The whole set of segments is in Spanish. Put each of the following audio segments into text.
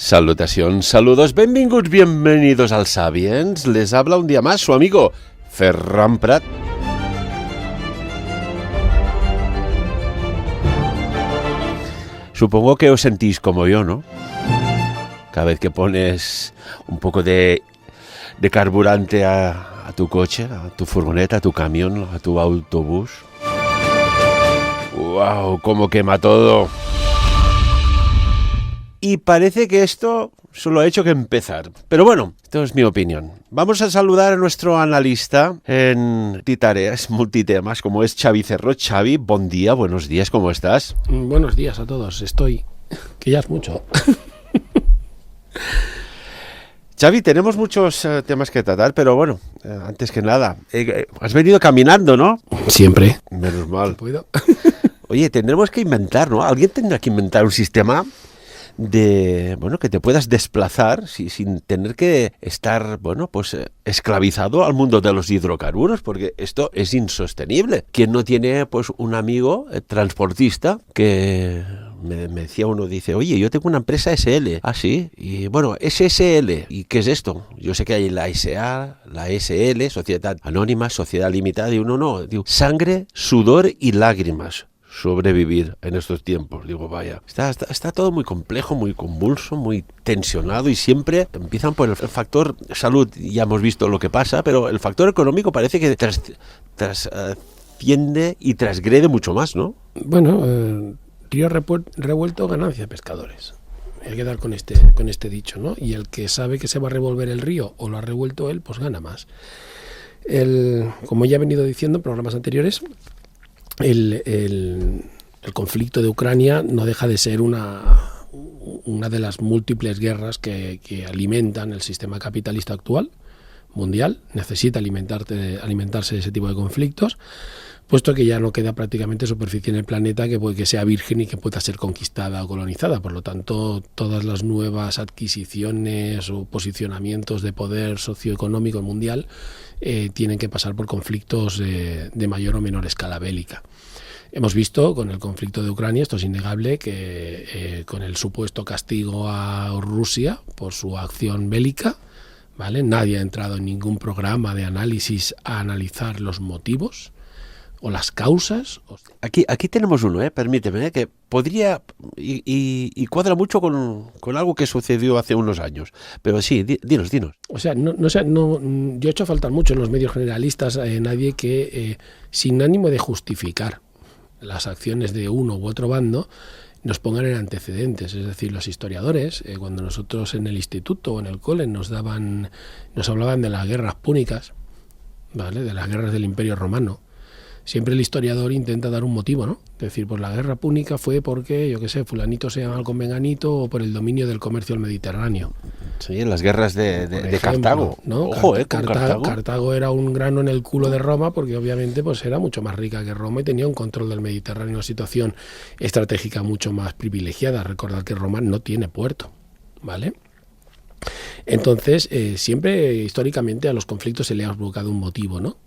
Salutación, saludos, bienvenidos al Sapiens. Les habla un día más su amigo Ferran Prat. Supongo que os sentís como yo, ¿no? Cada vez que pones un poco de carburante a tu coche, a tu furgoneta, a tu camión, a tu autobús. ¡Wow! ¡Cómo quema todo! Y parece que esto solo ha hecho que empezar. Pero bueno, esto es mi opinión. Vamos a saludar a nuestro analista en tareas multitemas, como es Xavi Cerro. Xavi, buen día, buenos días, ¿cómo estás? Buenos días a todos, que ya es mucho. Xavi, tenemos muchos temas que tratar, pero bueno, antes que nada, has venido caminando, ¿no? Siempre. Menos mal. ¿Puedo? Oye, tendremos que inventar, ¿no? Alguien tendrá que inventar un sistema que te puedas desplazar sin tener que estar, esclavizado al mundo de los hidrocarburos, porque esto es insostenible. ¿Quién no tiene, un amigo transportista que me decía uno, dice, oye, yo tengo una empresa SL. Ah, sí, y bueno, SSL. ¿Y qué es esto? Yo sé que hay la SA, la SL, Sociedad Anónima, Sociedad Limitada, y uno no, digo, sangre, sudor y lágrimas. Sobrevivir en estos tiempos, digo, vaya, está todo muy complejo, muy convulso, muy tensionado, y siempre empiezan por el factor salud. Ya hemos visto lo que pasa, pero el factor económico parece que trasciende y transgrede mucho más, ¿no? Bueno, río revuelto, ganancia de pescadores. Hay que dar con este dicho, ¿no? Y el que sabe que se va a revolver el río o lo ha revuelto él, pues gana más. Como ya he venido diciendo en programas anteriores, el conflicto de Ucrania no deja de ser una de las múltiples guerras que alimentan el sistema capitalista actual, mundial. Necesita alimentarse de ese tipo de conflictos, puesto que ya no queda prácticamente superficie en el planeta que sea virgen y que pueda ser conquistada o colonizada. Por lo tanto, todas las nuevas adquisiciones o posicionamientos de poder socioeconómico mundial tienen que pasar por conflictos de mayor o menor escala bélica. Hemos visto con el conflicto de Ucrania, esto es innegable, que con el supuesto castigo a Rusia por su acción bélica, ¿vale? Nadie ha entrado en ningún programa de análisis a analizar los motivos o las causas. Aquí tenemos uno, permíteme, que podría y cuadra mucho con algo que sucedió hace unos años. Pero sí, dinos. O sea, yo he hecho faltar mucho en los medios generalistas nadie que, sin ánimo de justificar las acciones de uno u otro bando, nos pongan en antecedentes. Es decir, los historiadores, cuando nosotros en el instituto o en el cole nos hablaban de las guerras púnicas, ¿vale? De las guerras del Imperio Romano, siempre el historiador intenta dar un motivo, ¿no? Es decir, pues la guerra púnica fue porque, fulanito se llama con menganito, o por el dominio del comercio al Mediterráneo. Sí, en las guerras de Cartago. ¿No? Ojo, Cartago. Cartago era un grano en el culo de Roma, porque obviamente pues era mucho más rica que Roma y tenía un control del Mediterráneo, una situación estratégica mucho más privilegiada. Recordad que Roma no tiene puerto, ¿vale? Entonces, siempre históricamente a los conflictos se le ha buscado un motivo, ¿no?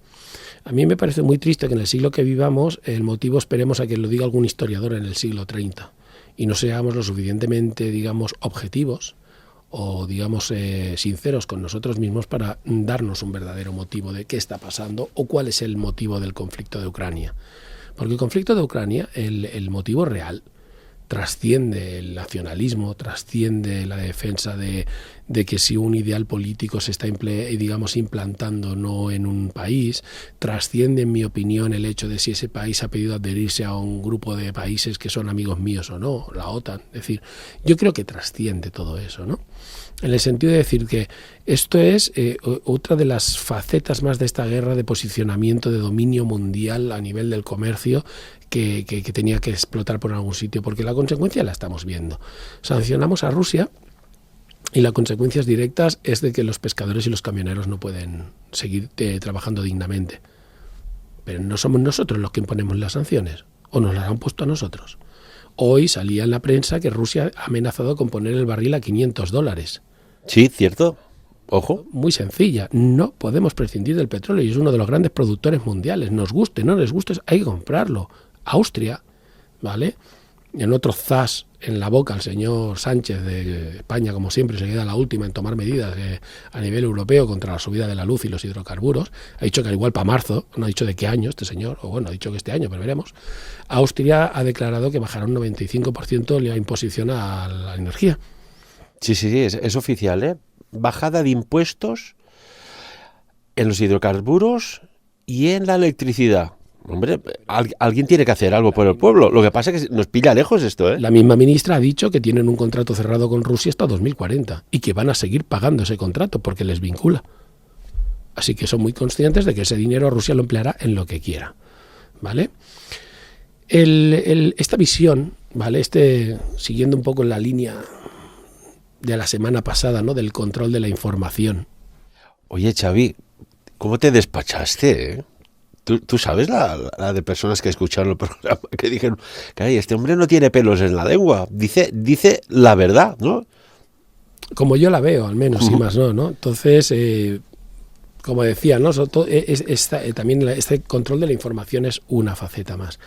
A mí me parece muy triste que en el siglo que vivamos el motivo esperemos a que lo diga algún historiador en el siglo 30 y no seamos lo suficientemente, objetivos o, sinceros con nosotros mismos para darnos un verdadero motivo de qué está pasando o cuál es el motivo del conflicto de Ucrania. Porque el conflicto de Ucrania, el motivo real, trasciende el nacionalismo, trasciende la defensa de que si un ideal político se está implantando no en un país, trasciende, en mi opinión, el hecho de si ese país ha pedido adherirse a un grupo de países que son amigos míos o no, la OTAN. Es decir, yo creo que trasciende todo eso, ¿no? En el sentido de decir que esto es otra de las facetas más de esta guerra de posicionamiento, de dominio mundial a nivel del comercio que tenía que explotar por algún sitio, porque la consecuencia la estamos viendo. Sancionamos a Rusia y las consecuencias directas es de que los pescadores y los camioneros no pueden seguir trabajando dignamente. Pero no somos nosotros los que imponemos las sanciones, o nos las han puesto a nosotros. Hoy salía en la prensa que Rusia ha amenazado con poner el barril a $500. Sí, cierto. Ojo. Muy sencilla. No podemos prescindir del petróleo y es uno de los grandes productores mundiales. Nos guste, no les guste, hay que comprarlo. Austria, ¿vale? en otro zas en la boca al señor Sánchez de España, como siempre, se queda la última en tomar medidas a nivel europeo contra la subida de la luz y los hidrocarburos. Ha dicho que al igual para marzo, no ha dicho de qué año este señor, o bueno, ha dicho que este año, pero veremos. Austria ha declarado que bajará un 95% la imposición a la energía. Sí, es oficial, ¿eh? Bajada de impuestos en los hidrocarburos y en la electricidad. Hombre, alguien tiene que hacer algo por el pueblo. Lo que pasa es que nos pilla lejos esto, ¿eh? La misma ministra ha dicho que tienen un contrato cerrado con Rusia hasta 2040 y que van a seguir pagando ese contrato porque les vincula. Así que son muy conscientes de que ese dinero Rusia lo empleará en lo que quiera, ¿vale? Esta visión, ¿vale? Siguiendo un poco en la línea de la semana pasada, ¿no? Del control de la información. Oye, Xavi, ¿cómo te despachaste, eh? ¿Tú sabes la de personas que escucharon el programa que dijeron que este hombre no tiene pelos en la lengua, dice la verdad, ¿no? Como yo la veo, al menos, y más no, ¿no? Entonces, como decía, ¿no? También este control de la información es una faceta más.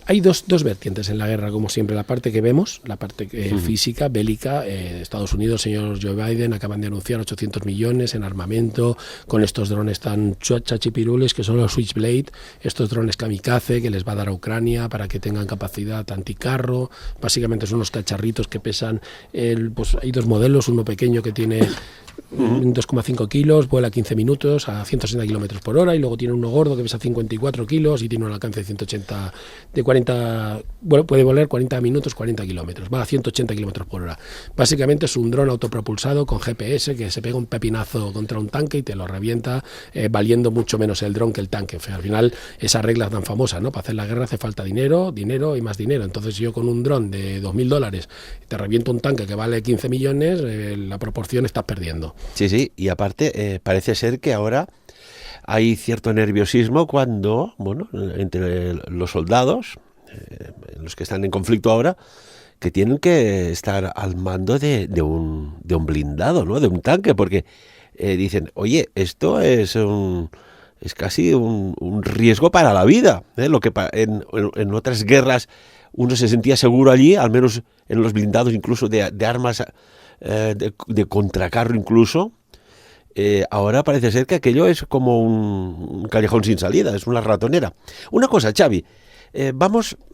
Hay dos vertientes en la guerra, como siempre, la parte que vemos, la parte física, bélica. Estados Unidos, señor Joe Biden, acaban de anunciar 800 millones en armamento con estos drones tan chachipirules que son los Switchblade, estos drones kamikaze que les va a dar a Ucrania para que tengan capacidad anticarro. Básicamente son unos cacharritos que pesan, pues hay dos modelos, uno pequeño que tiene 2,5 kilos, vuela 15 minutos a 160 kilómetros por hora, y luego tiene uno gordo que pesa 54 kilos y tiene un alcance de 180, de 40, bueno, puede volar 40 minutos, 40 kilómetros, va a 180 kilómetros por hora. Básicamente es un dron autopropulsado con GPS que se pega un pepinazo contra un tanque y te lo revienta, valiendo mucho menos el dron que el tanque. O sea, al final, esa regla tan famosa, ¿no? Para hacer la guerra hace falta dinero y más dinero. Entonces, yo con un dron de $2.000 te reviento un tanque que vale 15 millones, la proporción estás perdiendo. Sí, y aparte parece ser que ahora hay cierto nerviosismo cuando, bueno, entre los soldados, los que están en conflicto ahora, que tienen que estar al mando de un blindado, ¿no? De un tanque, porque dicen, oye, esto es casi un riesgo para la vida, ¿eh? Lo que en otras guerras uno se sentía seguro allí, al menos en los blindados, incluso de armas de contracarro incluso. Ahora parece ser que aquello es como un callejón sin salida, es una ratonera. Una cosa, Xavi,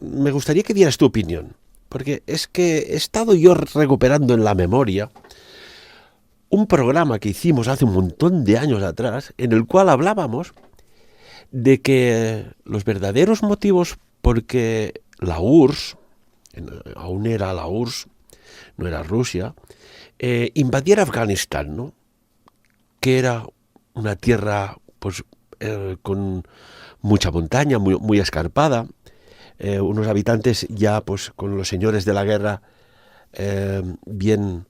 me gustaría que dieras tu opinión, porque es que he estado yo recuperando en la memoria un programa que hicimos hace un montón de años atrás, en el cual hablábamos de que los verdaderos motivos por que la URSS, aún era la URSS, no era Rusia, invadiera Afganistán, ¿no? Que era una tierra pues con mucha montaña, muy escarpada, unos habitantes ya pues con los señores de la guerra bien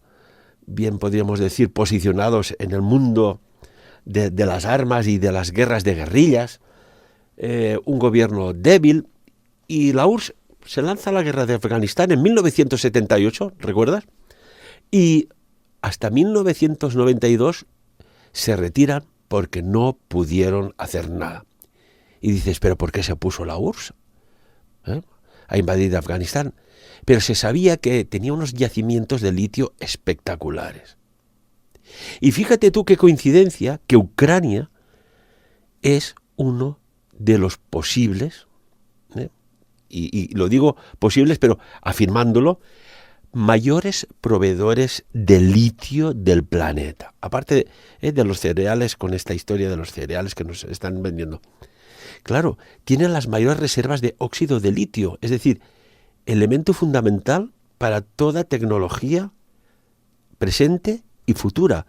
podríamos decir posicionados en el mundo de las armas y de las guerras de guerrillas, un gobierno débil, y la URSS se lanza a la guerra de Afganistán en 1978, ¿recuerdas? Y hasta 1992 se retiran porque no pudieron hacer nada. Y dices, ¿pero por qué se puso la URSS a invadir Afganistán? Pero se sabía que tenía unos yacimientos de litio espectaculares. Y fíjate tú qué coincidencia que Ucrania es uno de los posibles, y lo digo posibles, pero afirmándolo, mayores proveedores de litio del planeta. Aparte de los cereales, con esta historia de los cereales que nos están vendiendo. Claro, tienen las mayores reservas de óxido de litio, es decir, elemento fundamental para toda tecnología presente y futura.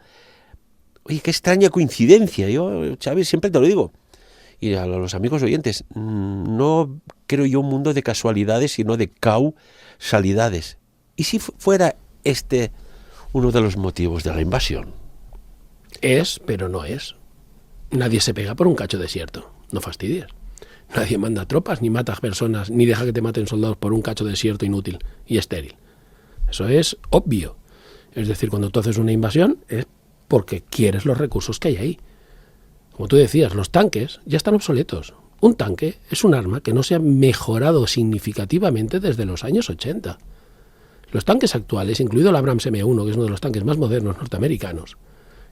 Oye, qué extraña coincidencia. Yo, Xavi, siempre te lo digo. Y a los amigos oyentes, no creo yo un mundo de casualidades, sino de causalidades. ¿Y si fuera este uno de los motivos de la invasión? Es, pero no es. Nadie se pega por un cacho desierto. No fastidies. Nadie manda tropas, ni mata personas, ni deja que te maten soldados por un cacho desierto inútil y estéril. Eso es obvio. Es decir, cuando tú haces una invasión es porque quieres los recursos que hay ahí. Como tú decías, los tanques ya están obsoletos. Un tanque es un arma que no se ha mejorado significativamente desde los años 80. Los tanques actuales, incluido el Abrams M1, que es uno de los tanques más modernos norteamericanos,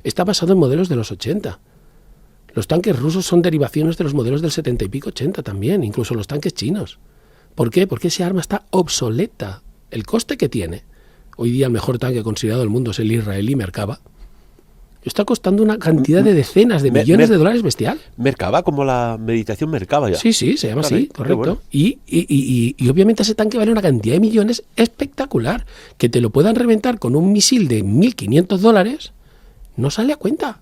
está basado en modelos de los 80. Los tanques rusos son derivaciones de los modelos del 70 y pico, 80 también, incluso los tanques chinos. ¿Por qué? Porque ese arma está obsoleta. El coste que tiene, hoy día el mejor tanque considerado del mundo es el israelí Merkava, está costando una cantidad de decenas de millones de dólares bestial. Merkava, como la meditación Merkava ya. Sí, se llama así, correcto. Bueno. Y obviamente ese tanque vale una cantidad de millones espectacular. Que te lo puedan reventar con un misil de $1.500 no sale a cuenta.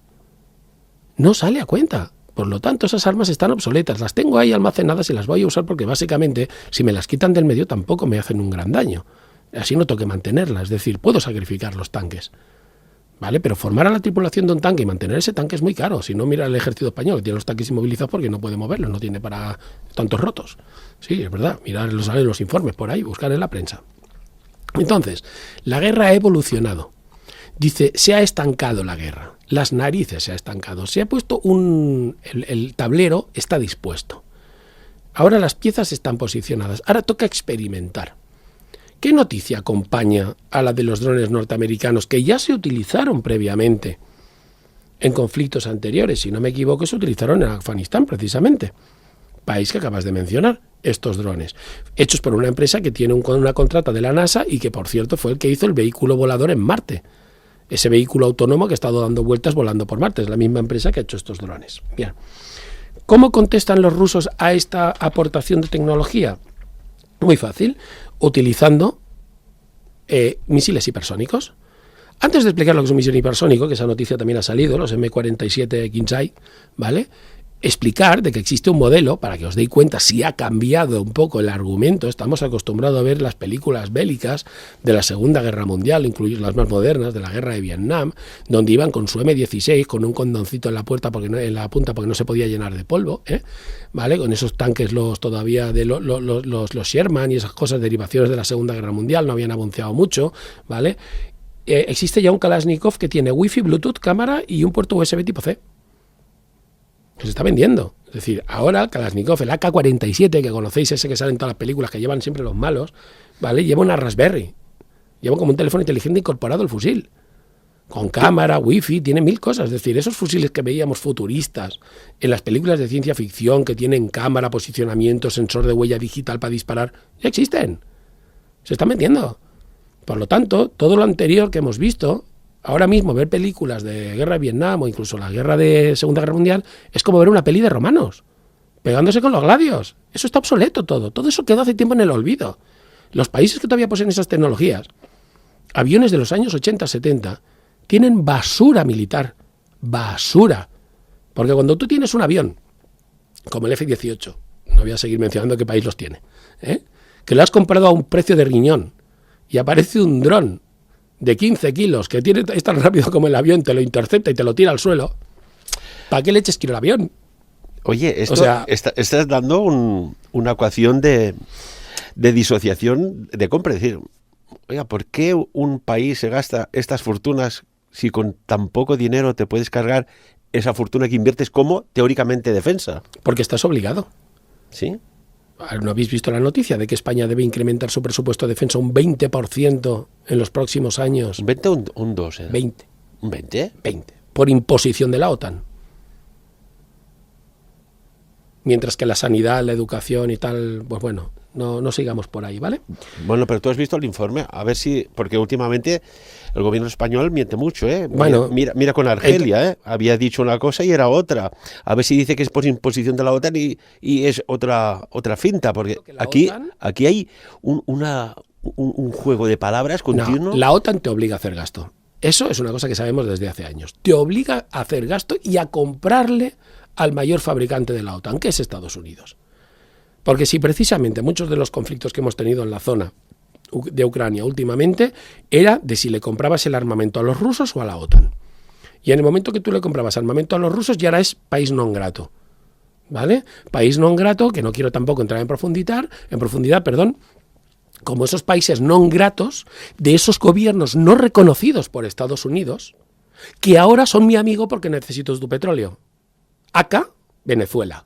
No sale a cuenta. Por lo tanto, esas armas están obsoletas. Las tengo ahí almacenadas y las voy a usar porque básicamente, si me las quitan del medio, tampoco me hacen un gran daño. Así no tengo que mantenerlas. Es decir, puedo sacrificar los tanques. ¿Vale? Pero formar a la tripulación de un tanque y mantener ese tanque es muy caro. Si no, mira el ejército español, que tiene los tanques inmovilizados porque no puede moverlos, no tiene para tantos rotos. Sí, es verdad. Mirar los informes por ahí, buscar en la prensa. Entonces, la guerra ha evolucionado. Dice, se ha estancado la guerra. Las narices se ha estancado. Se ha puesto el tablero está dispuesto. Ahora las piezas están posicionadas. Ahora toca experimentar. ¿Qué noticia acompaña a la de los drones norteamericanos que ya se utilizaron previamente en conflictos anteriores? Si no me equivoco, se utilizaron en Afganistán precisamente, país que acabas de mencionar, estos drones, hechos por una empresa que tiene una contrata de la NASA y que, por cierto, fue el que hizo el vehículo volador en Marte. Ese vehículo autónomo que ha estado dando vueltas volando por Marte, es la misma empresa que ha hecho estos drones. Bien. ¿Cómo contestan los rusos a esta aportación de tecnología? Muy fácil, utilizando misiles hipersónicos. Antes de explicar lo que es un misil hipersónico, que esa noticia también ha salido, los M47 Kinsai, ¿vale? Explicar de que existe un modelo, para que os deis cuenta si ha cambiado un poco el argumento. Estamos acostumbrados a ver las películas bélicas de la Segunda Guerra Mundial, incluidas las más modernas, de la Guerra de Vietnam, donde iban con su M16, con un condoncito en la punta porque no se podía llenar de polvo, ¿vale? Con esos tanques los Sherman y esas cosas, derivaciones de la Segunda Guerra Mundial, no habían avanzado mucho, ¿vale? Existe ya un Kalashnikov que tiene Wi-Fi, Bluetooth, cámara y un puerto USB tipo C. Se está vendiendo. Es decir, ahora el Kalashnikov, el AK-47, que conocéis, ese que sale en todas las películas, que llevan siempre los malos, ¿vale? Lleva una Raspberry. Lleva como un teléfono inteligente incorporado al fusil. Con cámara, wifi, tiene 1000 cosas. Es decir, esos fusiles que veíamos futuristas en las películas de ciencia ficción, que tienen cámara, posicionamiento, sensor de huella digital para disparar, ya existen. Se están vendiendo. Por lo tanto, todo lo anterior que hemos visto, ahora mismo ver películas de guerra de Vietnam o incluso la guerra de Segunda Guerra Mundial es como ver una peli de romanos, pegándose con los gladios. Eso está obsoleto todo. Todo eso quedó hace tiempo en el olvido. Los países que todavía poseen esas tecnologías, aviones de los años 80-70, tienen basura militar. Basura. Porque cuando tú tienes un avión, como el F-18, no voy a seguir mencionando qué país los tiene, que lo has comprado a un precio de riñón y aparece un dron de 15 kilos, que es tan rápido como el avión, te lo intercepta y te lo tira al suelo, ¿para qué leches quiero el avión? Oye, estás dando una ecuación de disociación de compra. Es decir, oiga, ¿por qué un país se gasta estas fortunas si con tan poco dinero te puedes cargar esa fortuna que inviertes como, teóricamente, defensa? Porque estás obligado. ¿Sí? ¿No habéis visto la noticia de que España debe incrementar su presupuesto de defensa un 20% en los próximos años? ¿Un 20 o un 2? 20. ¿Un 20? 20. Por imposición de la OTAN. Mientras que la sanidad, la educación y tal, pues bueno, no sigamos por ahí, ¿vale? Bueno, pero tú has visto el informe, a ver si, porque últimamente el gobierno español miente mucho, ¿eh? Bueno, mira con Argelia, ¿eh? Había dicho una cosa y era otra. A ver si dice que es por imposición de la OTAN y es otra finta, porque aquí hay un juego de palabras continuo. No, la OTAN te obliga a hacer gasto. Eso es una cosa que sabemos desde hace años. Te obliga a hacer gasto y a comprarle al mayor fabricante de la OTAN, que es Estados Unidos. Porque si precisamente muchos de los conflictos que hemos tenido en la zona de Ucrania últimamente era de si le comprabas el armamento a los rusos o a la OTAN. Y en el momento que tú le comprabas armamento a los rusos ya eres país non grato. ¿Vale? País non grato, que no quiero tampoco entrar en profundidad, como esos países non gratos de esos gobiernos no reconocidos por Estados Unidos, que ahora son mi amigo porque necesito tu petróleo. Acá, Venezuela.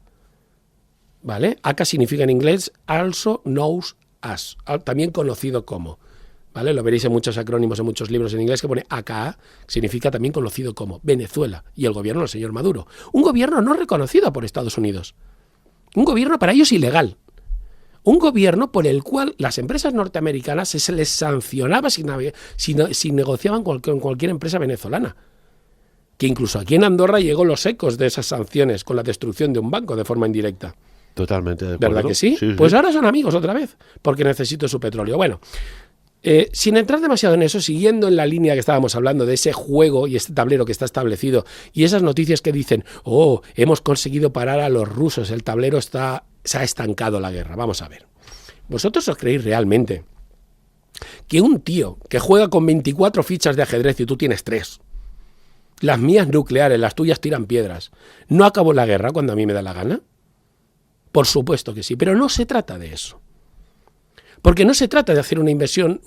¿vale? AK significa en inglés also knows as, también conocido como, ¿vale? Lo veréis en muchos acrónimos, en muchos libros en inglés que pone AKA, significa también conocido como Venezuela y el gobierno del señor Maduro. Un gobierno no reconocido por Estados Unidos. Un gobierno para ellos ilegal. Un gobierno por el cual las empresas norteamericanas se les sancionaba si negociaban con cualquier empresa venezolana. Que incluso aquí en Andorra llegó los ecos de esas sanciones con la destrucción de un banco de forma indirecta. Totalmente de acuerdo. ¿Verdad que sí? Sí, Pues sí. ahora son amigos otra vez, porque necesito su petróleo. Bueno, sin entrar demasiado en eso, siguiendo en la línea que estábamos hablando de ese juego y este tablero que está establecido y esas noticias que dicen, oh, hemos conseguido parar a los rusos, el tablero se ha estancado la guerra. Vamos a ver. ¿Vosotros os creéis realmente que un tío que juega con 24 fichas de ajedrez y tú tienes 3, las mías nucleares, las tuyas tiran piedras, no acabó la guerra cuando a mí me da la gana? Por supuesto que sí, pero no se trata de eso. Porque no se trata de hacer una invasión,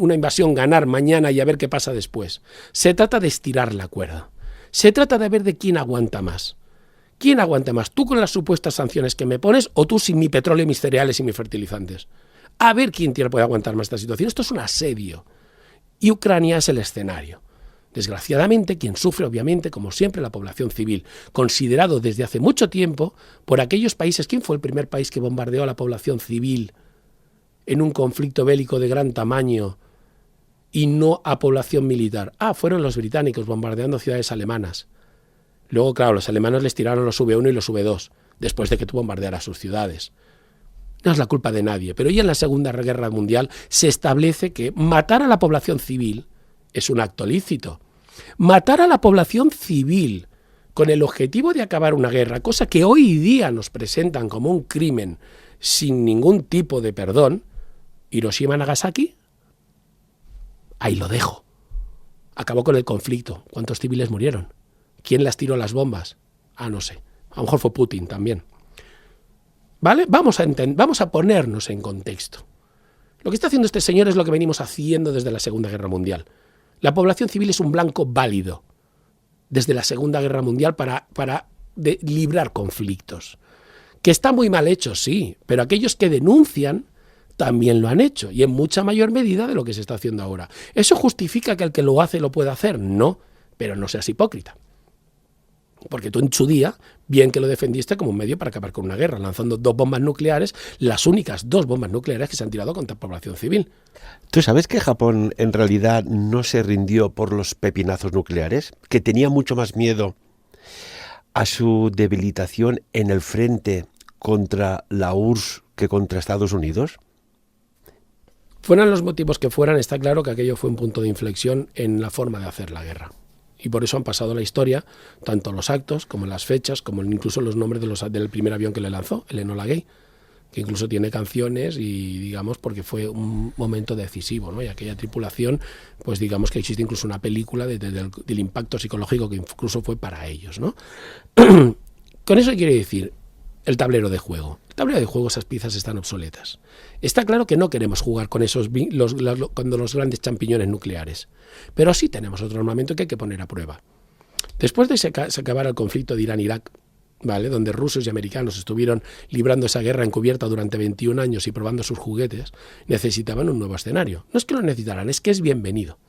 ganar mañana y a ver qué pasa después. Se trata de estirar la cuerda. Se trata de ver de quién aguanta más. ¿Quién aguanta más? ¿Tú con las supuestas sanciones que me pones o tú sin mi petróleo, mis cereales y mis fertilizantes? A ver quién puede aguantar más esta situación. Esto es un asedio. Y Ucrania es el escenario. Desgraciadamente, quien sufre, obviamente, como siempre, la población civil, considerado desde hace mucho tiempo por aquellos países. ¿Quién fue el primer país que bombardeó a la población civil en un conflicto bélico de gran tamaño y no a población militar? Fueron los británicos bombardeando ciudades alemanas. Luego, claro, los alemanes les tiraron los V1 y los V2, después de que tú bombardearas sus ciudades. No es la culpa de nadie, pero ya en la Segunda Guerra Mundial se establece que matar a la población civil es un acto lícito. Matar a la población civil con el objetivo de acabar una guerra, cosa que hoy día nos presentan como un crimen sin ningún tipo de perdón, Hiroshima, Nagasaki, ahí lo dejo. Acabó con el conflicto. ¿Cuántos civiles murieron? ¿Quién las tiró las bombas? No sé. A lo mejor fue Putin también. ¿Vale? Vamos a ponernos en contexto. Lo que está haciendo este señor es lo que venimos haciendo desde la Segunda Guerra Mundial. La población civil es un blanco válido desde la Segunda Guerra Mundial para librar conflictos. Que está muy mal hecho, sí, pero aquellos que denuncian también lo han hecho, y en mucha mayor medida de lo que se está haciendo ahora. ¿Eso justifica que el que lo hace lo pueda hacer? No, pero no seas hipócrita. Porque tú en su día, bien que lo defendiste como un medio para acabar con una guerra, lanzando 2 bombas nucleares, las únicas 2 bombas nucleares que se han tirado contra la población civil. ¿Tú sabes que Japón en realidad no se rindió por los pepinazos nucleares? Que tenía mucho más miedo a su debilitación en el frente contra la URSS que contra Estados Unidos. Fueran los motivos que fueran, está claro que aquello fue un punto de inflexión en la forma de hacer la guerra. Y por eso han pasado a la historia tanto los actos como las fechas, como incluso los nombres del primer avión que le lanzó, el Enola Gay, que incluso tiene canciones y digamos porque fue un momento decisivo, ¿no? Y aquella tripulación, pues digamos que existe incluso una película del impacto psicológico que incluso fue para ellos, ¿no? Con eso quiere decir el tablero de juego. El tablero de juego, esas piezas están obsoletas. Está claro que no queremos jugar con los grandes champiñones nucleares, pero sí tenemos otro armamento que hay que poner a prueba. Después de se acabara el conflicto de Irán-Irak, ¿vale?, donde rusos y americanos estuvieron librando esa guerra encubierta durante 21 años y probando sus juguetes, necesitaban un nuevo escenario. No es que lo necesitaran, es que es bienvenido.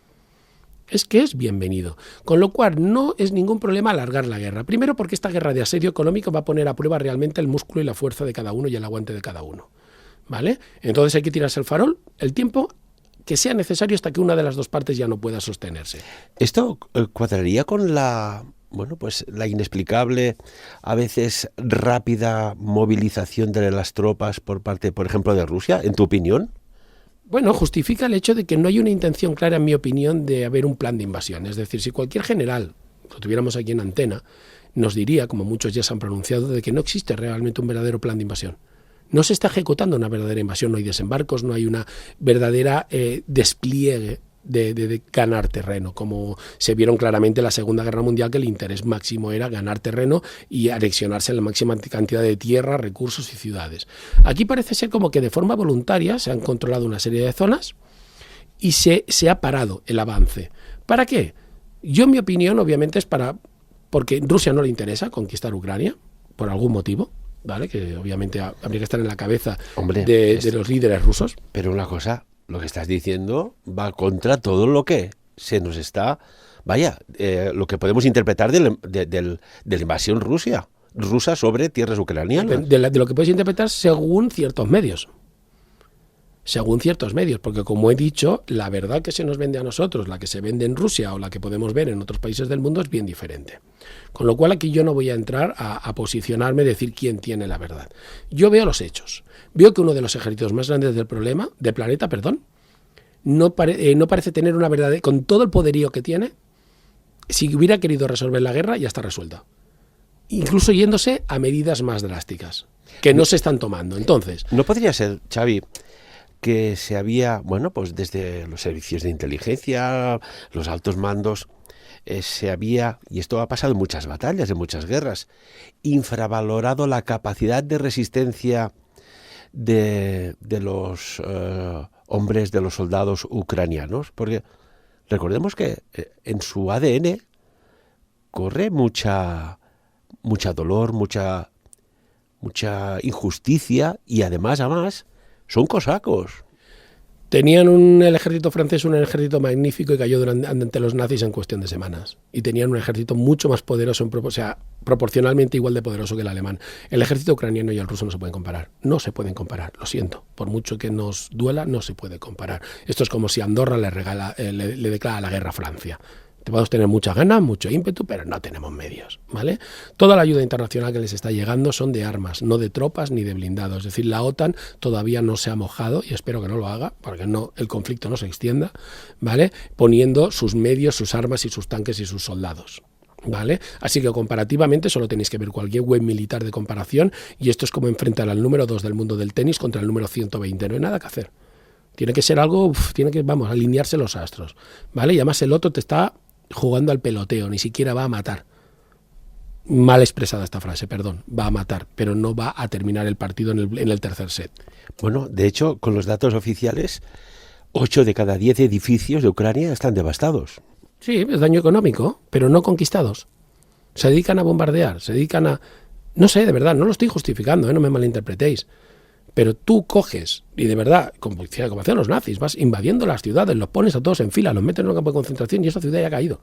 Es que es bienvenido. Con lo cual no es ningún problema alargar la guerra. Primero porque esta guerra de asedio económico va a poner a prueba realmente el músculo y la fuerza de cada uno y el aguante de cada uno. ¿Vale? Entonces hay que tirarse el farol el tiempo que sea necesario hasta que una de las dos partes ya no pueda sostenerse. ¿Esto cuadraría con la inexplicable, a veces rápida movilización de las tropas por parte, por ejemplo, de Rusia, en tu opinión? Bueno, justifica el hecho de que no hay una intención clara, en mi opinión, de haber un plan de invasión. Es decir, si cualquier general, lo tuviéramos aquí en antena, nos diría, como muchos ya se han pronunciado, de que no existe realmente un verdadero plan de invasión. No se está ejecutando una verdadera invasión, no hay desembarcos, no hay una verdadera despliegue de ganar terreno, como se vieron claramente en la Segunda Guerra Mundial, que el interés máximo era ganar terreno y anexionarse la máxima cantidad de tierra, recursos y ciudades. Aquí parece ser como que de forma voluntaria se han controlado una serie de zonas y se ha parado el avance. ¿Para qué? Yo, en mi opinión, obviamente es porque Rusia no le interesa conquistar Ucrania, por algún motivo. ¿vale? Que obviamente habría que estar en la cabeza Hombre, de los líderes rusos. Pero una cosa, lo que estás diciendo va contra todo lo que se nos está... Vaya, lo que podemos interpretar de la invasión rusa sobre tierras ucranianas. De lo que puedes interpretar según ciertos medios. Según ciertos medios, porque como he dicho, la verdad que se nos vende a nosotros, la que se vende en Rusia o la que podemos ver en otros países del mundo es bien diferente. Con lo cual aquí yo no voy a entrar a posicionarme y decir quién tiene la verdad. Yo veo los hechos. Veo que uno de los ejércitos más grandes del planeta, no parece tener una verdad, con todo el poderío que tiene, si hubiera querido resolver la guerra ya está resuelta. Incluso yéndose a medidas más drásticas, que no se están tomando. Entonces, ¿no podría ser, Xavi, que se había, bueno, pues desde los servicios de inteligencia, los altos mandos, se había, y esto ha pasado en muchas batallas, en muchas guerras, infravalorado la capacidad de resistencia de los hombres, de los soldados ucranianos? Porque recordemos que en su ADN corre mucha dolor, mucha injusticia, y además son cosacos. Tenían el ejército francés, un ejército magnífico y cayó ante los nazis en cuestión de semanas. Y tenían un ejército mucho más poderoso, o sea, proporcionalmente igual de poderoso que el alemán. El ejército ucraniano y el ruso no se pueden comparar. No se pueden comparar, lo siento. Por mucho que nos duela, no se puede comparar. Esto es como si Andorra le declara la guerra a Francia. Podemos tener muchas ganas, mucho ímpetu, pero no tenemos medios, ¿vale? Toda la ayuda internacional que les está llegando son de armas, no de tropas ni de blindados. Es decir, la OTAN todavía no se ha mojado, y espero que no lo haga, para que el conflicto no se extienda, ¿vale? Poniendo sus medios, sus armas y sus tanques y sus soldados, ¿vale? Así que comparativamente solo tenéis que ver cualquier web militar de comparación, y esto es como enfrentar al número 2 del mundo del tenis contra el número 120. No hay nada que hacer. Tiene que ser algo, alinearse los astros, ¿vale? Y además el otro te está jugando al peloteo, ni siquiera va a matar. Mal expresada esta frase, perdón, va a matar, pero no va a terminar el partido en el tercer set. Bueno, de hecho, con los datos oficiales, 8 de cada 10 edificios de Ucrania están devastados. Sí, es daño económico, pero no conquistados. Se dedican a bombardear, se dedican a... No sé, de verdad, no lo estoy justificando, no me malinterpretéis. Pero tú coges, y de verdad, como hacían los nazis, vas invadiendo las ciudades, los pones a todos en fila, los metes en un campo de concentración y esa ciudad ya ha caído.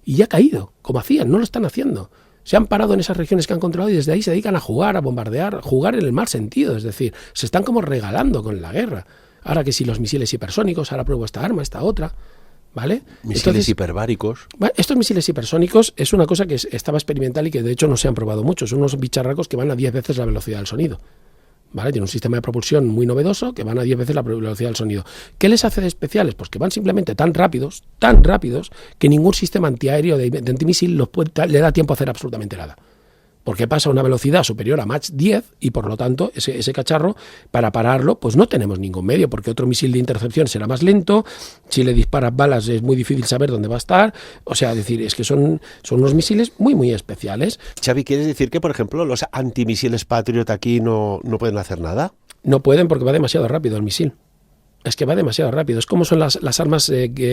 Y ya ha caído, como hacían, no lo están haciendo. Se han parado en esas regiones que han controlado y desde ahí se dedican a jugar, a bombardear, jugar en el mal sentido, es decir, se están como regalando con la guerra. Ahora que si los misiles hipersónicos, ahora pruebo esta arma, esta otra, ¿vale? Misiles hiperbáricos. Bueno, estos misiles hipersónicos es una cosa que estaba experimental y que de hecho no se han probado mucho, son unos bicharracos que van a 10 veces la velocidad del sonido. ¿Vale? Tiene un sistema de propulsión muy novedoso que van a 10 veces la velocidad del sonido. ¿Qué les hace de especiales? Pues que van simplemente tan rápidos, que ningún sistema antiaéreo de antimisil le da tiempo a hacer absolutamente nada. Porque pasa a una velocidad superior a Mach 10 y por lo tanto ese cacharro, para pararlo, pues no tenemos ningún medio, porque otro misil de intercepción será más lento, si le disparas balas es muy difícil saber dónde va a estar, o sea, decir, es que son unos misiles muy, muy especiales. Xavi, ¿quieres decir que, por ejemplo, los antimisiles Patriot aquí no pueden hacer nada? No pueden porque va demasiado rápido el misil. Es que va demasiado rápido. Es como son las armas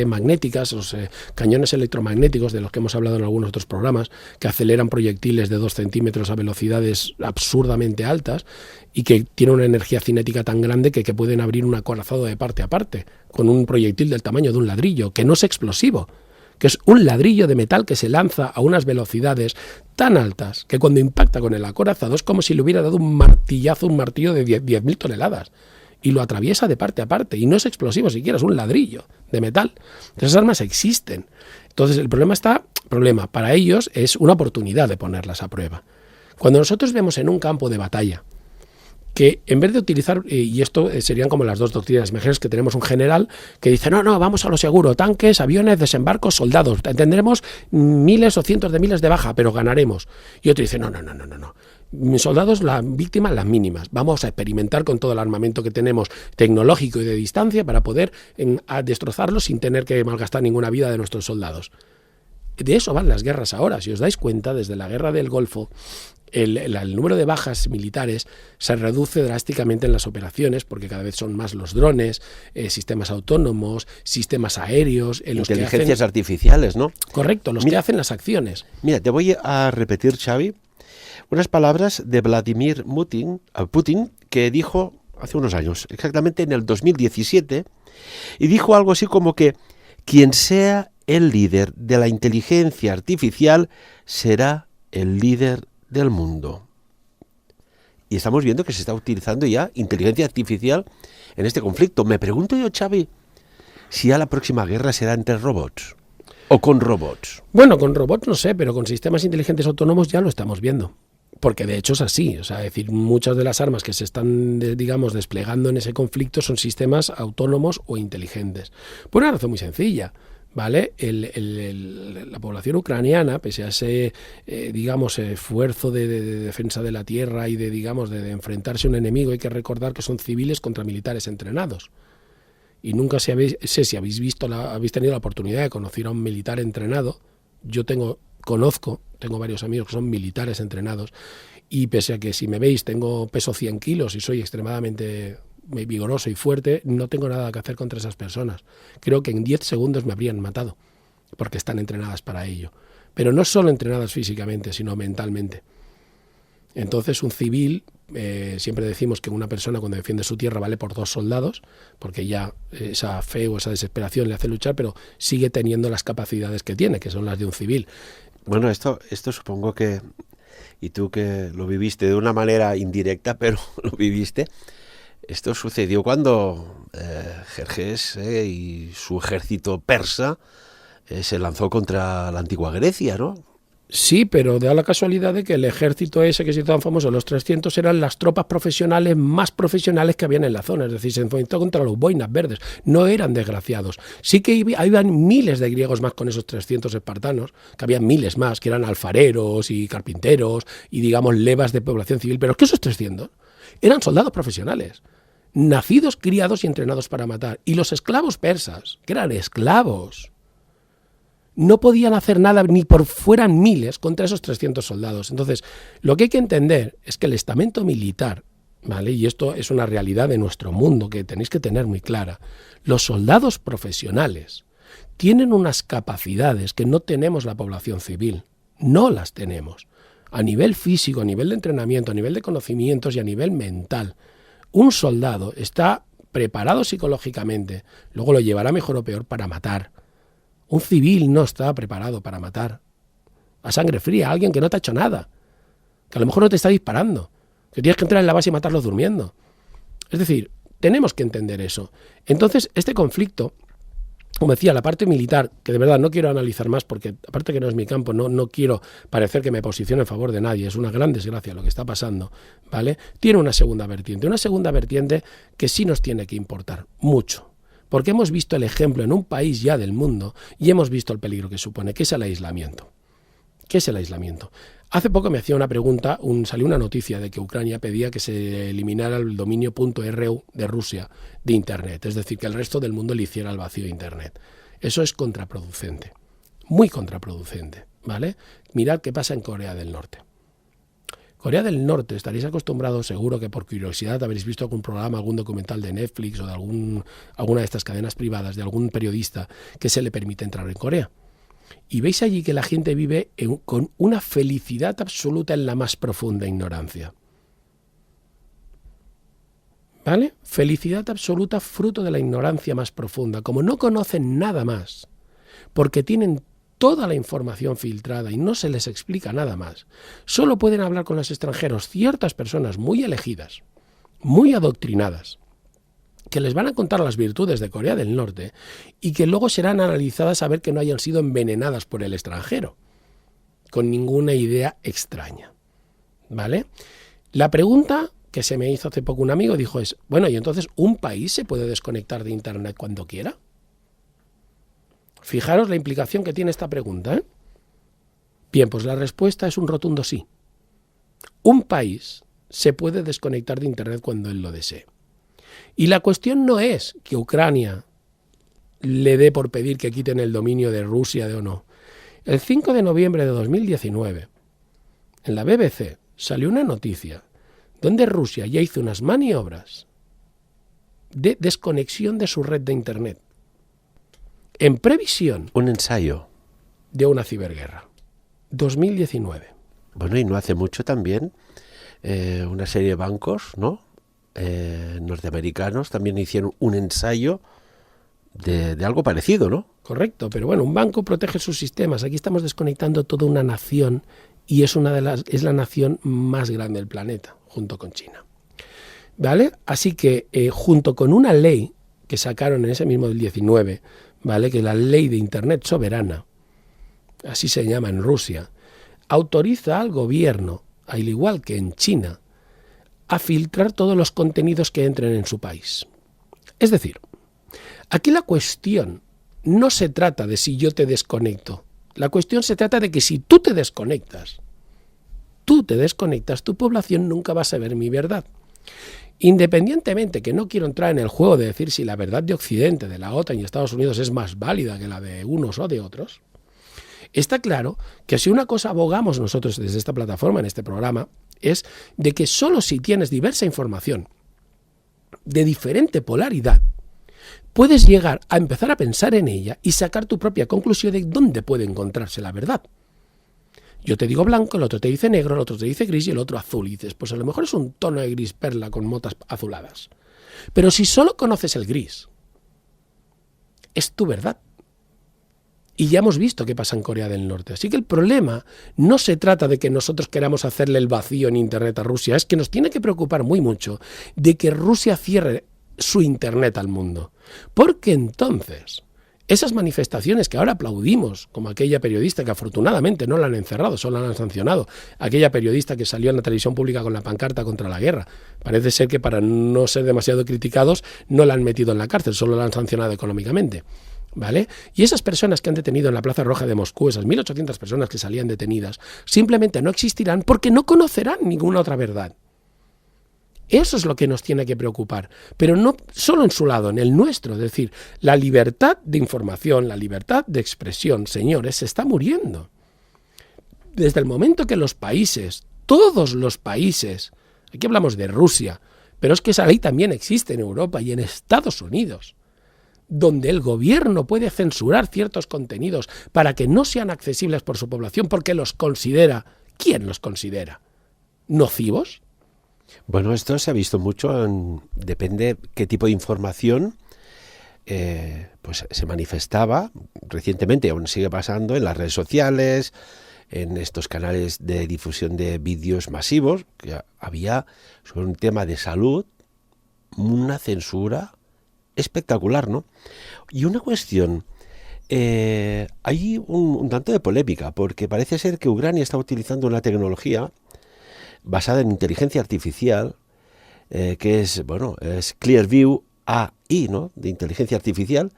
magnéticas, los cañones electromagnéticos de los que hemos hablado en algunos otros programas, que aceleran proyectiles de 2 centímetros a velocidades absurdamente altas y que tienen una energía cinética tan grande que pueden abrir un acorazado de parte a parte, con un proyectil del tamaño de un ladrillo, que no es explosivo, que es un ladrillo de metal que se lanza a unas velocidades tan altas que cuando impacta con el acorazado es como si le hubiera dado un martillo de 10.000 toneladas. Y lo atraviesa de parte a parte, y no es explosivo siquiera, es un ladrillo de metal. Entonces, esas armas existen. Entonces, el problema para ellos es una oportunidad de ponerlas a prueba. Cuando nosotros vemos en un campo de batalla que en vez de utilizar, y esto serían como las dos doctrinas, imagínense que tenemos un general que dice, no, vamos a lo seguro, tanques, aviones, desembarcos, soldados, tendremos miles o cientos de miles de baja, pero ganaremos. Y otro dice, no. Mis soldados, las víctimas, las mínimas. Vamos a experimentar con todo el armamento que tenemos tecnológico y de distancia para poder destrozarlos sin tener que malgastar ninguna vida de nuestros soldados. De eso van las guerras ahora. Si os dais cuenta, desde la guerra del Golfo, el número de bajas militares se reduce drásticamente en las operaciones porque cada vez son más los drones, sistemas autónomos, sistemas aéreos. Inteligencias artificiales, ¿no? Correcto, que hacen las acciones. Mira, te voy a repetir, Xavi, Unas palabras de Vladimir Putin, que dijo hace unos años, exactamente en el 2017, y dijo algo así como que quien sea el líder de la inteligencia artificial será el líder del mundo. Y estamos viendo que se está utilizando ya inteligencia artificial en este conflicto. Me pregunto yo, Xavi, si ya la próxima guerra será entre robots o con robots. Bueno, con robots no sé, pero con sistemas inteligentes autónomos ya lo estamos viendo. Porque de hecho es así, o sea, es decir, muchas de las armas que se están, digamos, desplegando en ese conflicto son sistemas autónomos o inteligentes. Por una razón muy sencilla, ¿vale? La población ucraniana, pese a ese, digamos, esfuerzo de defensa de la tierra y de enfrentarse a un enemigo, hay que recordar que son civiles contra militares entrenados. Y nunca sé si habéis tenido la oportunidad de conocer a un militar entrenado. Yo tengo varios amigos que son militares entrenados y pese a que si me veis tengo peso 100 kilos y soy extremadamente vigoroso y fuerte, no tengo nada que hacer contra esas personas. Creo que en 10 segundos me habrían matado porque están entrenadas para ello. Pero no solo entrenadas físicamente, sino mentalmente. Entonces un civil, siempre decimos que una persona cuando defiende su tierra vale por 2 soldados, porque ya esa fe o esa desesperación le hace luchar, pero sigue teniendo las capacidades que tiene, que son las de un civil. Bueno, esto supongo que, y tú que lo viviste de una manera indirecta, pero lo viviste, esto sucedió cuando Jerjes y su ejército persa se lanzó contra la antigua Grecia, ¿no? Sí, pero da la casualidad de que el ejército ese que se hizo tan famoso, los 300, eran las tropas profesionales más profesionales que habían en la zona, es decir, se enfrentó contra los boinas verdes, no eran desgraciados. Sí que habían miles de griegos más con esos 300 espartanos, que habían miles más, que eran alfareros y carpinteros y, digamos, levas de población civil, pero es que esos 300 eran soldados profesionales, nacidos, criados y entrenados para matar. Y los esclavos persas, que eran esclavos, no podían hacer nada, ni por fueran miles, contra esos 300 soldados. Entonces, lo que hay que entender es que el estamento militar, ¿vale? Y esto es una realidad de nuestro mundo que tenéis que tener muy clara, los soldados profesionales tienen unas capacidades que no tenemos la población civil, no las tenemos. A nivel físico, a nivel de entrenamiento, a nivel de conocimientos y a nivel mental. Un soldado está preparado psicológicamente, luego lo llevará mejor o peor para matar. Un civil no está preparado para matar a sangre fría a alguien que no te ha hecho nada, que a lo mejor no te está disparando, que tienes que entrar en la base y matarlos durmiendo. Es decir, tenemos que entender eso. Entonces, este conflicto, como decía, la parte militar, que de verdad no quiero analizar más porque, aparte que no es mi campo, no quiero parecer que me posicione en favor de nadie, es una gran desgracia lo que está pasando, ¿vale? Tiene una segunda vertiente que sí nos tiene que importar mucho. Porque hemos visto el ejemplo en un país ya del mundo y hemos visto el peligro que supone, que es el aislamiento. ¿Qué es el aislamiento? Hace poco me hacía una pregunta, salió una noticia de que Ucrania pedía que se eliminara el dominio .ru de Rusia de Internet, es decir, que el resto del mundo le hiciera el vacío de Internet. Eso es contraproducente, muy contraproducente, ¿vale? Mirad qué pasa en Corea del Norte. Corea del Norte, estaréis acostumbrados, seguro que por curiosidad habréis visto algún programa, algún documental de Netflix o de alguna de estas cadenas privadas, de algún periodista que se le permite entrar en Corea. Y veis allí que la gente vive con una felicidad absoluta en la más profunda ignorancia. ¿Vale? Felicidad absoluta fruto de la ignorancia más profunda, como no conocen nada más, porque tienen toda la información filtrada y no se les explica nada más. Solo pueden hablar con los extranjeros ciertas personas muy elegidas, muy adoctrinadas, que les van a contar las virtudes de Corea del Norte y que luego serán analizadas a ver que no hayan sido envenenadas por el extranjero, con ninguna idea extraña. ¿Vale? La pregunta que se me hizo hace poco un amigo dijo es, bueno, ¿y entonces un país se puede desconectar de Internet cuando quiera? Fijaros la implicación que tiene esta pregunta, ¿eh? Bien, pues la respuesta es un rotundo sí. Un país se puede desconectar de Internet cuando él lo desee. Y la cuestión no es que Ucrania le dé por pedir que quiten el dominio de Rusia o no. El 5 de noviembre de 2019, en la BBC salió una noticia donde Rusia ya hizo unas maniobras de desconexión de su red de Internet, en previsión un ensayo de una ciberguerra. 2019. Bueno, y no hace mucho también una serie de bancos, ¿no? Norteamericanos también hicieron un ensayo de algo parecido, ¿no? Correcto, pero bueno, un banco protege sus sistemas. Aquí estamos desconectando toda una nación y es la nación más grande del planeta, junto con China. ¿Vale? Así que junto con una ley que sacaron en ese mismo del 19, ¿vale? Que es la ley de Internet soberana, así se llama en Rusia, autoriza al gobierno, al igual que en China, a filtrar todos los contenidos que entren en su país. Es decir, aquí la cuestión no se trata de si yo te desconecto. La cuestión se trata de que si tú te desconectas, tu población nunca va a saber mi verdad. Independientemente, que no quiero entrar en el juego de decir si la verdad de Occidente, de la OTAN y Estados Unidos es más válida que la de unos o de otros, está claro que si una cosa abogamos nosotros desde esta plataforma, en este programa, es de que solo si tienes diversa información de diferente polaridad, puedes llegar a empezar a pensar en ella y sacar tu propia conclusión de dónde puede encontrarse la verdad. Yo te digo blanco, el otro te dice negro, el otro te dice gris y el otro azul. Y dices, pues a lo mejor es un tono de gris perla con motas azuladas. Pero si solo conoces el gris, es tu verdad. Y ya hemos visto qué pasa en Corea del Norte. Así que el problema no se trata de que nosotros queramos hacerle el vacío en Internet a Rusia, es que nos tiene que preocupar muy mucho de que Rusia cierre su Internet al mundo. Porque entonces, esas manifestaciones que ahora aplaudimos, como aquella periodista que afortunadamente no la han encerrado, solo la han sancionado, aquella periodista que salió en la televisión pública con la pancarta contra la guerra, parece ser que para no ser demasiado criticados no la han metido en la cárcel, solo la han sancionado económicamente. ¿Vale? Y esas personas que han detenido en la Plaza Roja de Moscú, esas 1.800 personas que salían detenidas, simplemente no existirán porque no conocerán ninguna otra verdad. Eso es lo que nos tiene que preocupar, pero no solo en su lado, en el nuestro. Es decir, la libertad de información, la libertad de expresión, señores, se está muriendo. Desde el momento que los países, todos los países, aquí hablamos de Rusia, pero es que esa ley también existe en Europa y en Estados Unidos, donde el gobierno puede censurar ciertos contenidos para que no sean accesibles por su población porque los considera, ¿quién los considera? ¿Nocivos? Bueno, esto se ha visto mucho, depende qué tipo de información pues se manifestaba recientemente, aún sigue pasando en las redes sociales, en estos canales de difusión de vídeos masivos, que había sobre un tema de salud una censura espectacular, ¿no? Y una cuestión, hay un tanto de polémica, porque parece ser que Ucrania está utilizando una tecnología basada en inteligencia artificial, que es Clearview AI, ¿no? De inteligencia artificial,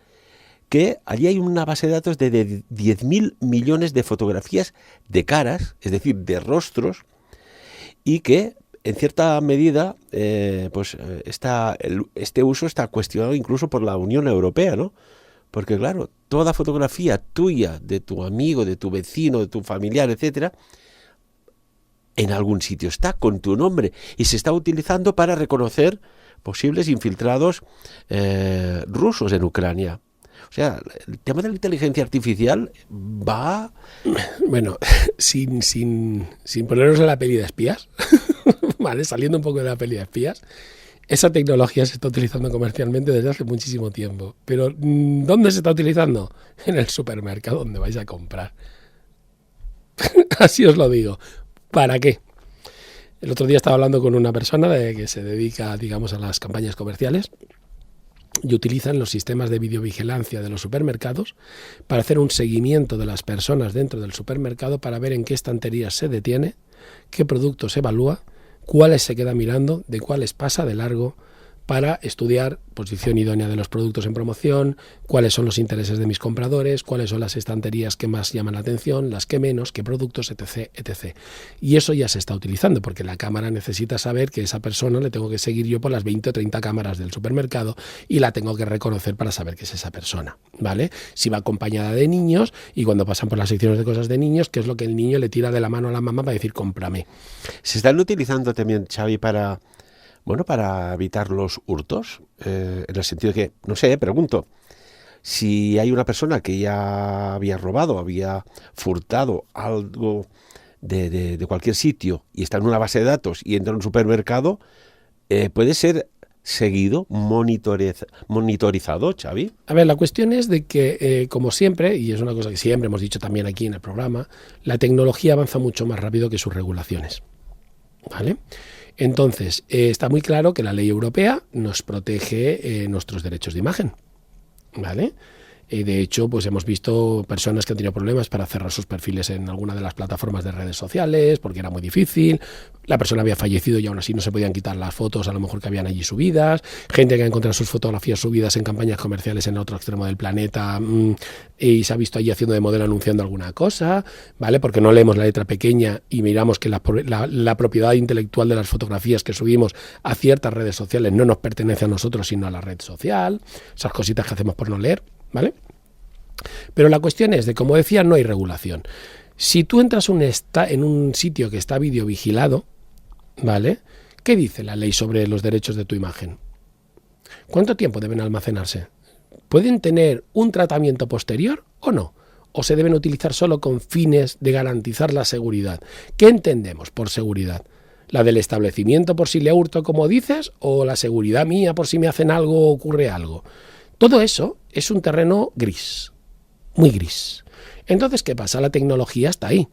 que allí hay una base de datos de 10.000 millones de fotografías de caras, es decir, de rostros, y que en cierta medida este uso está cuestionado incluso por la Unión Europea, ¿no? Porque claro, toda fotografía tuya, de tu amigo, de tu vecino, de tu familiar, etcétera, en algún sitio está con tu nombre y se está utilizando para reconocer posibles infiltrados rusos en Ucrania. O sea, el tema de la inteligencia artificial va... Bueno, sin ponernos en la peli de espías, ¿vale? Saliendo un poco de la peli de espías, esa tecnología se está utilizando comercialmente desde hace muchísimo tiempo. Pero ¿dónde se está utilizando? En el supermercado donde vais a comprar. Así os lo digo. ¿Para qué? El otro día estaba hablando con una persona que se dedica, digamos, a las campañas comerciales y utilizan los sistemas de videovigilancia de los supermercados para hacer un seguimiento de las personas dentro del supermercado para ver en qué estanterías se detiene, qué productos evalúa, cuáles se queda mirando, de cuáles pasa de largo, para estudiar posición idónea de los productos en promoción, cuáles son los intereses de mis compradores, cuáles son las estanterías que más llaman la atención, las que menos, qué productos, etc., etc. Y eso ya se está utilizando, porque la cámara necesita saber que esa persona le tengo que seguir yo por las 20 o 30 cámaras del supermercado y la tengo que reconocer para saber que es esa persona, ¿vale? Si va acompañada de niños y cuando pasan por las secciones de cosas de niños, ¿qué es lo que el niño le tira de la mano a la mamá para decir cómprame? Se están utilizando también, Xavi, para evitar los hurtos, en el sentido de que, no sé, pregunto, si hay una persona que ya había robado, había furtado algo de cualquier sitio y está en una base de datos y entra en un supermercado, puede ser seguido, monitorizado, Xavi. A ver, la cuestión es de que, como siempre, y es una cosa que siempre hemos dicho también aquí en el programa, la tecnología avanza mucho más rápido que sus regulaciones. ¿Vale? Entonces, está muy claro que la ley europea nos protege nuestros derechos de imagen. ¿Vale? De hecho, pues hemos visto personas que han tenido problemas para cerrar sus perfiles en alguna de las plataformas de redes sociales porque era muy difícil. La persona había fallecido y aún así no se podían quitar las fotos a lo mejor que habían allí subidas. Gente que ha encontrado sus fotografías subidas en campañas comerciales en el otro extremo del planeta y se ha visto allí haciendo de modelo anunciando alguna cosa, ¿vale? Porque no leemos la letra pequeña y miramos que la propiedad intelectual de las fotografías que subimos a ciertas redes sociales no nos pertenece a nosotros sino a la red social. Esas cositas que hacemos por no leer. ¿Vale? Pero la cuestión es de, como decía, no hay regulación. Si tú entras en un sitio que está videovigilado, ¿vale? ¿Qué dice la ley sobre los derechos de tu imagen? ¿Cuánto tiempo deben almacenarse? ¿Pueden tener un tratamiento posterior o no? ¿O se deben utilizar solo con fines de garantizar la seguridad? ¿Qué entendemos por seguridad? ¿La del establecimiento por si le hurto, como dices? ¿O la seguridad mía por si me hacen algo o ocurre algo? Todo eso es un terreno gris, muy gris. Entonces, ¿qué pasa? La tecnología está ahí.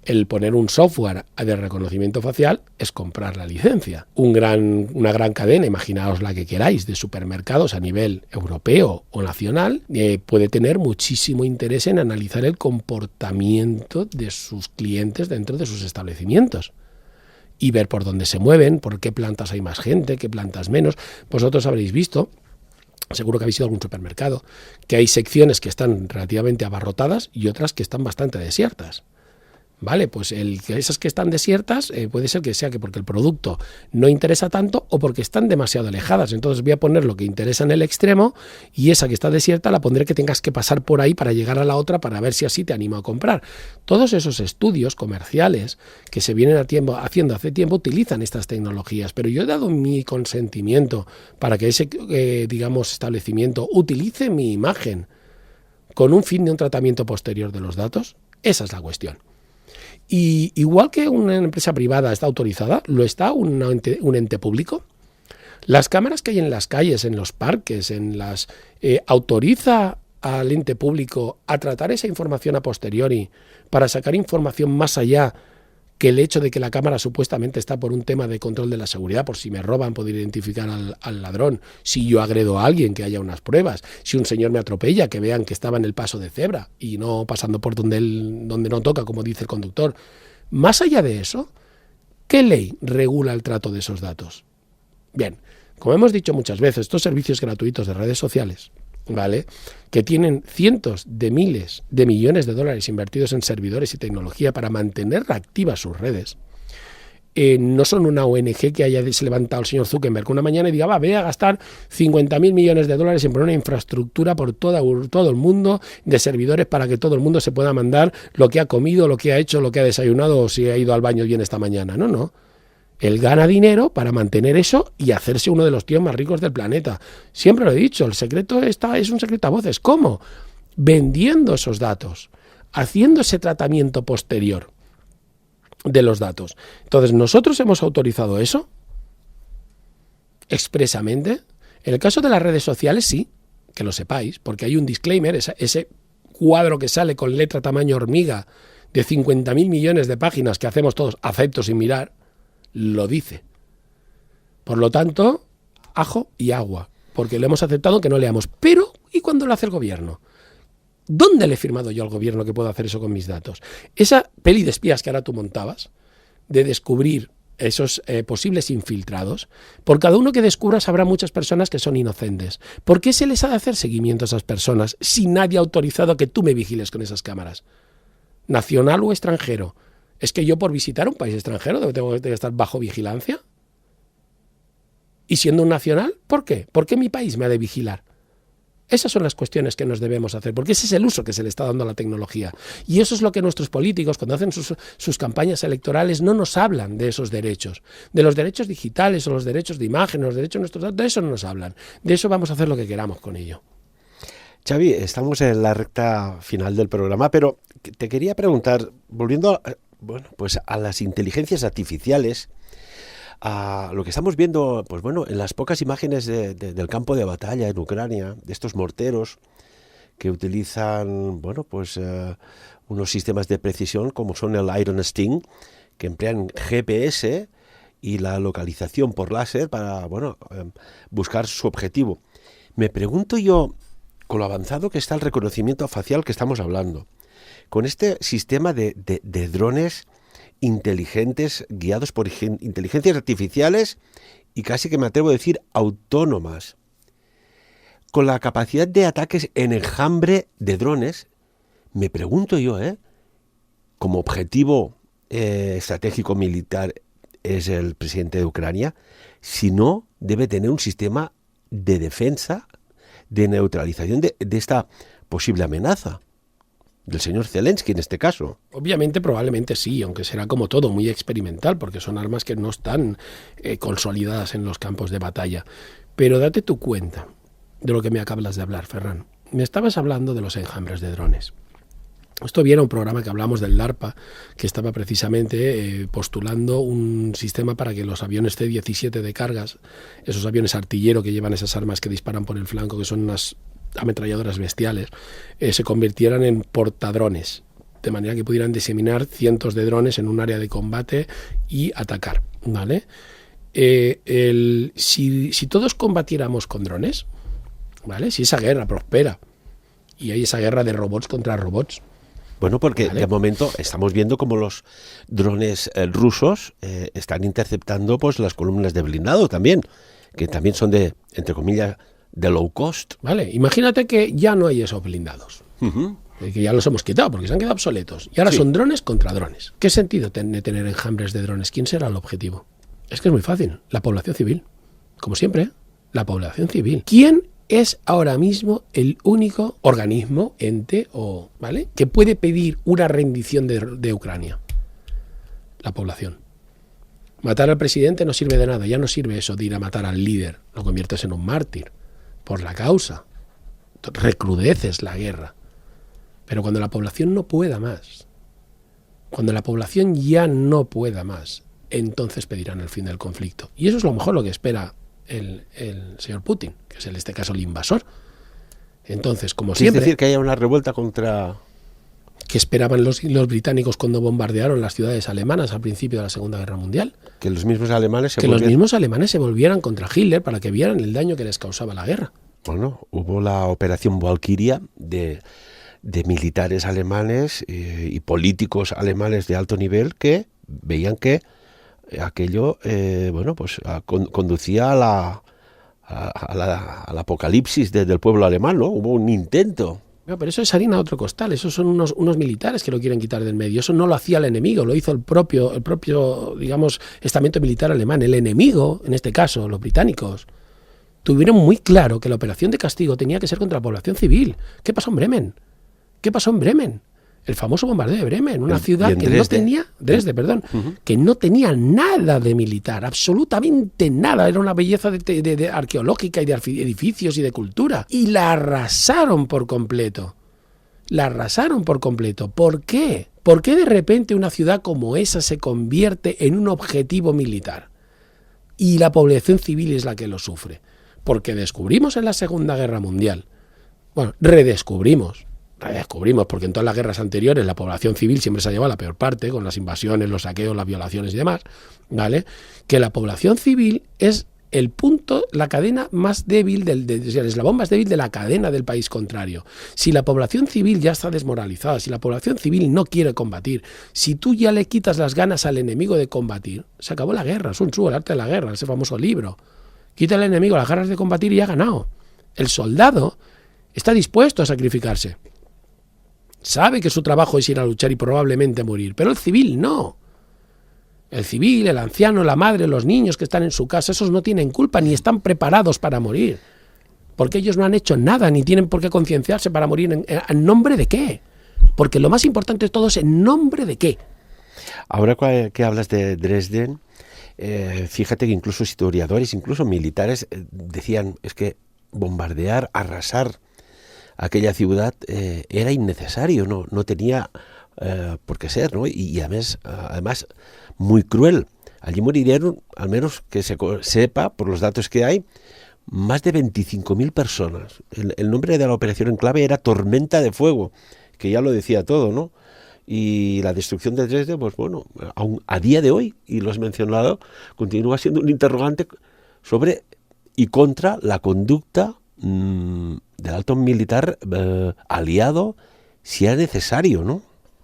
El poner un software de reconocimiento facial es comprar la licencia. Una gran cadena, imaginaos la que queráis, de supermercados a nivel europeo o nacional, puede tener muchísimo interés en analizar el comportamiento de sus clientes dentro de sus establecimientos y ver por dónde se mueven, por qué plantas hay más gente, qué plantas menos. Vosotros habréis visto, seguro que habéis ido a algún supermercado, que hay secciones que están relativamente abarrotadas y otras que están bastante desiertas. Vale, pues esas que están desiertas puede ser que sea que porque el producto no interesa tanto o porque están demasiado alejadas. Entonces voy a poner lo que interesa en el extremo y esa que está desierta la pondré que tengas que pasar por ahí para llegar a la otra para ver si así te animo a comprar. Todos esos estudios comerciales que se vienen haciendo hace tiempo utilizan estas tecnologías, pero yo he dado mi consentimiento para que ese establecimiento utilice mi imagen con un fin de un tratamiento posterior de los datos. Esa es la cuestión. Y igual que una empresa privada está autorizada, ¿lo está un ente público? Las cámaras que hay en las calles, en los parques, ¿autoriza al ente público a tratar esa información a posteriori para sacar información más allá que el hecho de que la cámara supuestamente está por un tema de control de la seguridad, por si me roban, poder identificar al ladrón, si yo agredo a alguien, que haya unas pruebas, si un señor me atropella, que vean que estaba en el paso de cebra y no pasando por donde no toca, como dice el conductor? Más allá de eso, ¿qué ley regula el trato de esos datos? Bien, como hemos dicho muchas veces, estos servicios gratuitos de redes sociales, ¿vale?, que tienen cientos de miles de millones de dólares invertidos en servidores y tecnología para mantener activas sus redes, no son una ONG que haya levantado el señor Zuckerberg una mañana y diga, voy a gastar 50.000 millones de dólares en poner una infraestructura por todo el mundo de servidores para que todo el mundo se pueda mandar lo que ha comido, lo que ha hecho, lo que ha desayunado o si ha ido al baño bien esta mañana. No. Él gana dinero para mantener eso y hacerse uno de los tíos más ricos del planeta. Siempre lo he dicho, el secreto es un secreto a voces. ¿Cómo? Vendiendo esos datos, haciendo ese tratamiento posterior de los datos. Entonces, ¿nosotros hemos autorizado eso expresamente? En el caso de las redes sociales, sí, que lo sepáis, porque hay un disclaimer, ese cuadro que sale con letra tamaño hormiga de 50.000 millones de páginas que hacemos todos, acepto sin mirar, lo dice. Por lo tanto, ajo y agua, porque lo hemos aceptado que no leamos. Pero, ¿y cuando lo hace el gobierno? ¿Dónde le he firmado yo al gobierno que puedo hacer eso con mis datos? Esa peli de espías que ahora tú montabas, de descubrir esos posibles infiltrados, por cada uno que descubras habrá muchas personas que son inocentes. ¿Por qué se les ha de hacer seguimiento a esas personas si nadie ha autorizado que tú me vigiles con esas cámaras? ¿Nacional o extranjero? ¿Es que yo por visitar un país extranjero tengo que estar bajo vigilancia? ¿Y siendo un nacional? ¿Por qué? ¿Por qué mi país me ha de vigilar? Esas son las cuestiones que nos debemos hacer, porque ese es el uso que se le está dando a la tecnología. Y eso es lo que nuestros políticos, cuando hacen sus campañas electorales, no nos hablan de esos derechos. De los derechos digitales o los derechos de imagen, los derechos de nuestros datos, de eso no nos hablan. De eso vamos a hacer lo que queramos con ello. Xavi, estamos en la recta final del programa, pero te quería preguntar, volviendo bueno, pues a las inteligencias artificiales, a lo que estamos viendo, pues bueno, en las pocas imágenes del campo de batalla en Ucrania, de estos morteros que utilizan, bueno, pues unos sistemas de precisión como son el Iron Sting, que emplean GPS y la localización por láser para, bueno, buscar su objetivo. Me pregunto yo, con lo avanzado que está el reconocimiento facial que estamos hablando, con este sistema de drones inteligentes, guiados por inteligencias artificiales y casi que me atrevo a decir autónomas, con la capacidad de ataques en enjambre de drones, me pregunto yo, como objetivo estratégico militar es el presidente de Ucrania, si no debe tener un sistema de defensa, de neutralización de esta posible amenaza del señor Zelensky en este caso. Obviamente, probablemente sí, aunque será como todo, muy experimental, porque son armas que no están consolidadas en los campos de batalla. Pero date tu cuenta de lo que me acabas de hablar, Ferran. Me estabas hablando de los enjambres de drones. Esto viene a un programa que hablamos del DARPA, que estaba precisamente postulando un sistema para que los aviones C-17 de cargas, esos aviones artillero que llevan esas armas que disparan por el flanco, que son unas ametralladoras bestiales, se convirtieran en portadrones, de manera que pudieran diseminar cientos de drones en un área de combate y atacar, ¿vale? Si todos combatiéramos con drones, ¿vale? Si esa guerra prospera y hay esa guerra de robots contra robots. Bueno, porque ¿vale? De momento estamos viendo cómo los drones rusos están interceptando pues las columnas de blindado también, que también son de, entre comillas, de low cost. Vale, imagínate que ya no hay esos blindados, que ya los hemos quitado porque se han quedado obsoletos. Y ahora Sí. son drones contra drones. ¿Qué sentido tiene tener enjambres de drones? ¿Quién será el objetivo? Es que es muy fácil, la población civil. Como siempre, la población civil. ¿Quién es ahora mismo el único organismo, ente, ¿vale?, que puede pedir una rendición de Ucrania? La población. Matar al presidente no sirve de nada, ya no sirve eso de ir a matar al líder, lo conviertes en un mártir por la causa, recrudeces la guerra. Pero cuando la población no pueda más, cuando la población ya no pueda más, entonces pedirán el fin del conflicto. Y eso es lo mejor lo que espera el señor Putin, que es en este caso el invasor. Entonces, como siempre... Es decir, que haya una revuelta contra... ¿Qué esperaban los británicos cuando bombardearon las ciudades alemanas al principio de la Segunda Guerra Mundial? Que los mismos alemanes los mismos alemanes se volvieran contra Hitler para que vieran el daño que les causaba la guerra. Bueno, hubo la operación Valkyria de militares alemanes y políticos alemanes de alto nivel que veían que aquello conducía al apocalipsis del pueblo alemán, ¿no? Hubo un intento. No, pero eso es harina a otro costal, esos son unos militares que lo quieren quitar del medio. Eso no lo hacía el enemigo, lo hizo el propio, digamos, estamento militar alemán. El enemigo, en este caso, los británicos, tuvieron muy claro que la operación de castigo tenía que ser contra la población civil. ¿Qué pasó en Bremen? El famoso bombardeo de Bremen, una ciudad que no tenía, que no tenía nada de militar, absolutamente nada. Era una belleza de arqueológica y de edificios y de cultura. Y la arrasaron por completo. ¿Por qué? ¿Por qué de repente una ciudad como esa se convierte en un objetivo militar? Y la población civil es la que lo sufre. Porque descubrimos en la Segunda Guerra Mundial, redescubrimos, porque en todas las guerras anteriores la población civil siempre se ha llevado la peor parte, con las invasiones, los saqueos, las violaciones y demás, ¿vale? Que la población civil es el punto, la cadena más débil, el eslabón más débil de la cadena del país contrario. Si la población civil ya está desmoralizada, si la población civil no quiere combatir, si tú ya le quitas las ganas al enemigo de combatir, se acabó la guerra. Sun Tzu, el arte de la guerra, ese famoso libro. Quita al enemigo las ganas de combatir y ya ha ganado. El soldado está dispuesto a sacrificarse. Sabe que su trabajo es ir a luchar y probablemente morir, pero el civil no. El civil, el anciano, la madre, los niños que están en su casa, esos no tienen culpa ni están preparados para morir. Porque ellos no han hecho nada, ni tienen por qué concienciarse para morir. ¿En nombre de qué? Porque lo más importante de todo es ¿en nombre de qué? Ahora que hablas de Dresden, fíjate que incluso historiadores, incluso militares, decían, es que bombardear, arrasar aquella ciudad era innecesario, no tenía por qué ser, ¿no? Y además muy cruel. Allí morirían, al menos que se sepa, por los datos que hay, más de 25.000 personas. El nombre de la operación en clave era Tormenta de Fuego, que ya lo decía todo, ¿no? Y la destrucción de Dresde, pues bueno, aún a día de hoy, y lo has mencionado, continúa siendo un interrogante sobre y contra la conducta del alto militar aliado, si era necesario, ¿no?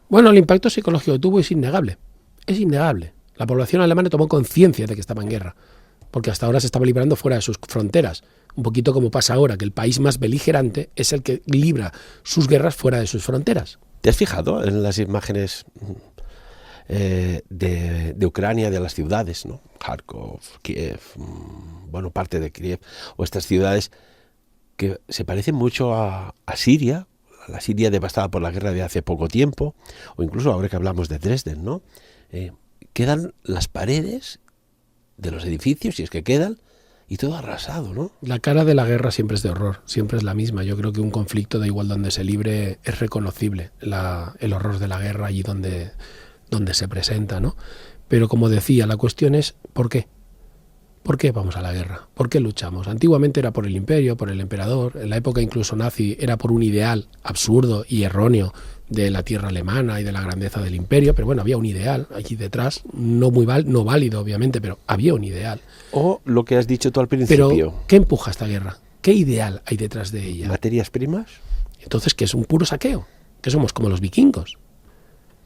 Bueno, el impacto psicológico que tuvo es innegable. Es innegable. La población alemana tomó conciencia de que estaba en guerra, porque hasta ahora se estaba librando fuera de sus fronteras. Un poquito como pasa ahora, que el país más beligerante es el que libra sus guerras fuera de sus fronteras. ¿Te has fijado en las imágenes de Ucrania, de las ciudades, ¿no? Kharkov, Kiev, bueno, parte de Kiev, o estas ciudades que se parecen mucho a Siria, a la Siria devastada por la guerra de hace poco tiempo, o incluso ahora que hablamos de Dresden, ¿no? Quedan las paredes de los edificios, si es que quedan, y todo arrasado, ¿no? La cara de la guerra siempre es de horror, siempre es la misma. Yo creo que un conflicto, da igual donde se libre, es reconocible el horror de la guerra allí donde se presenta, ¿no? Pero como decía, la cuestión es ¿por qué? ¿Por qué vamos a la guerra? ¿Por qué luchamos? Antiguamente era por el imperio, por el emperador, en la época incluso nazi era por un ideal absurdo y erróneo de la tierra alemana y de la grandeza del imperio, pero bueno, había un ideal allí detrás, no válido obviamente, pero había un ideal. O lo que has dicho tú al principio. Pero ¿qué empuja esta guerra? ¿Qué ideal hay detrás de ella? ¿Materias primas? Entonces, ¿qué es un puro saqueo? ¿Que somos como los vikingos?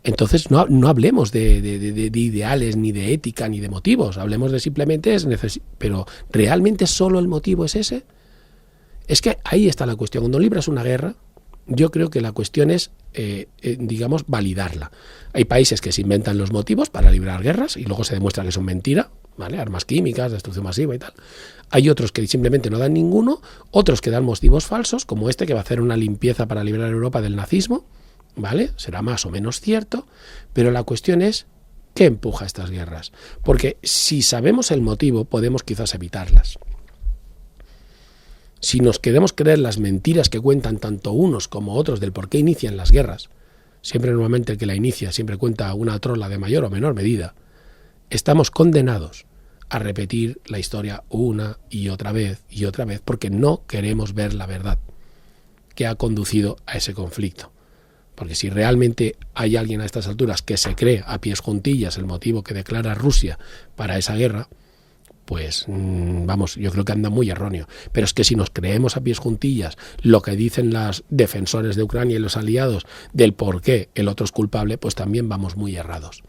Entonces no hablemos de ideales, ni de ética, ni de motivos. Hablemos de simplemente pero ¿realmente solo el motivo es ese? Es que ahí está la cuestión. Cuando libras una guerra, yo creo que la cuestión es, digamos, validarla. Hay países que se inventan los motivos para librar guerras y luego se demuestra que son mentira, ¿vale? Armas químicas, destrucción masiva y tal. Hay otros que simplemente no dan ninguno, otros que dan motivos falsos, como este que va a hacer una limpieza para librar a Europa del nazismo, ¿vale? Será más o menos cierto, pero la cuestión es ¿qué empuja estas guerras? Porque si sabemos el motivo, podemos quizás evitarlas. Si nos queremos creer las mentiras que cuentan tanto unos como otros del por qué inician las guerras, siempre normalmente el que la inicia siempre cuenta una trola de mayor o menor medida, estamos condenados a repetir la historia una y otra vez, porque no queremos ver la verdad que ha conducido a ese conflicto. Porque si realmente hay alguien a estas alturas que se cree a pies juntillas el motivo que declara Rusia para esa guerra, pues vamos, yo creo que anda muy erróneo. Pero es que si nos creemos a pies juntillas lo que dicen los defensores de Ucrania y los aliados del por qué el otro es culpable, pues también vamos muy errados.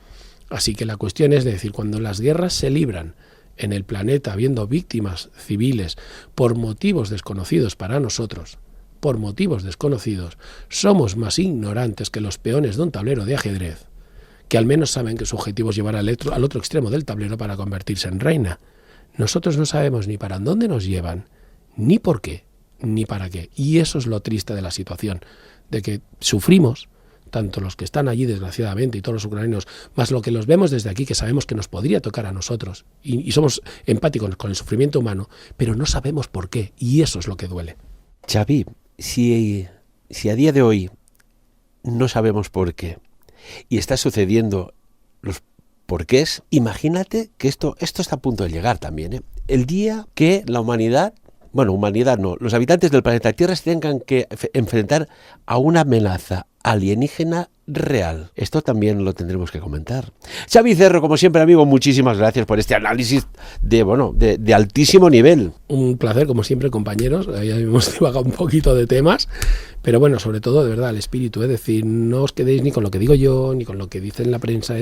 Así que la cuestión es decir, cuando las guerras se libran en el planeta habiendo víctimas civiles por motivos desconocidos para nosotros, por motivos desconocidos, somos más ignorantes que los peones de un tablero de ajedrez, que al menos saben que su objetivo es llevar al otro extremo del tablero para convertirse en reina. Nosotros no sabemos ni para dónde nos llevan, ni por qué, ni para qué. Y eso es lo triste de la situación, de que sufrimos, tanto los que están allí desgraciadamente y todos los ucranianos, más lo que los vemos desde aquí, que sabemos que nos podría tocar a nosotros, y somos empáticos con el sufrimiento humano, pero no sabemos por qué, y eso es lo que duele. Xavi, si a día de hoy no sabemos por qué y está sucediendo los porqués, imagínate que esto está a punto de llegar también, ¿eh? El día que la humanidad no, los habitantes del planeta Tierra se tengan que enfrentar a una amenaza alienígena real. Esto también lo tendremos que comentar. Xavi Cerro, como siempre, amigo, muchísimas gracias por este análisis de altísimo nivel. Un placer, como siempre, compañeros. Ya hemos divagado un poquito de temas, pero bueno, sobre todo, de verdad, el espíritu, es decir, no os quedéis ni con lo que digo yo, ni con lo que dice en la prensa,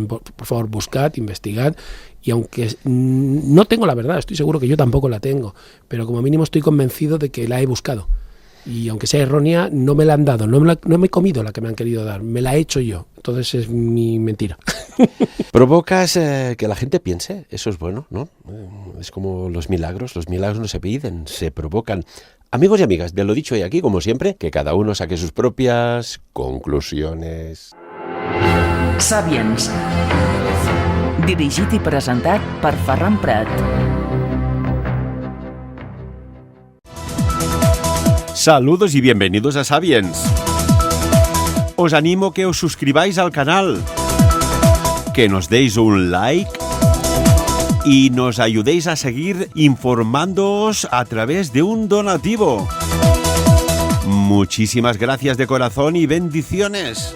por favor, buscad, investigad, y aunque no tengo la verdad, estoy seguro que yo tampoco la tengo, pero como mínimo estoy convencido de que la he buscado. Y aunque sea errónea, no me la han dado, no me he comido la que me han querido dar, me la he hecho yo. Entonces es mi mentira. Provocas que la gente piense, eso es bueno, ¿no? Es como los milagros no se piden, se provocan. Amigos y amigas, de lo dicho hoy aquí, como siempre, que cada uno saque sus propias conclusiones. Sapiens. Dirigit i presentat per Ferran Prat. Saludos y bienvenidos a Sapiens. os animo que os suscribáis al canal, que nos deis un like y nos ayudéis a seguir informándoos a través de un donativo. Muchísimas gracias de corazón y bendiciones.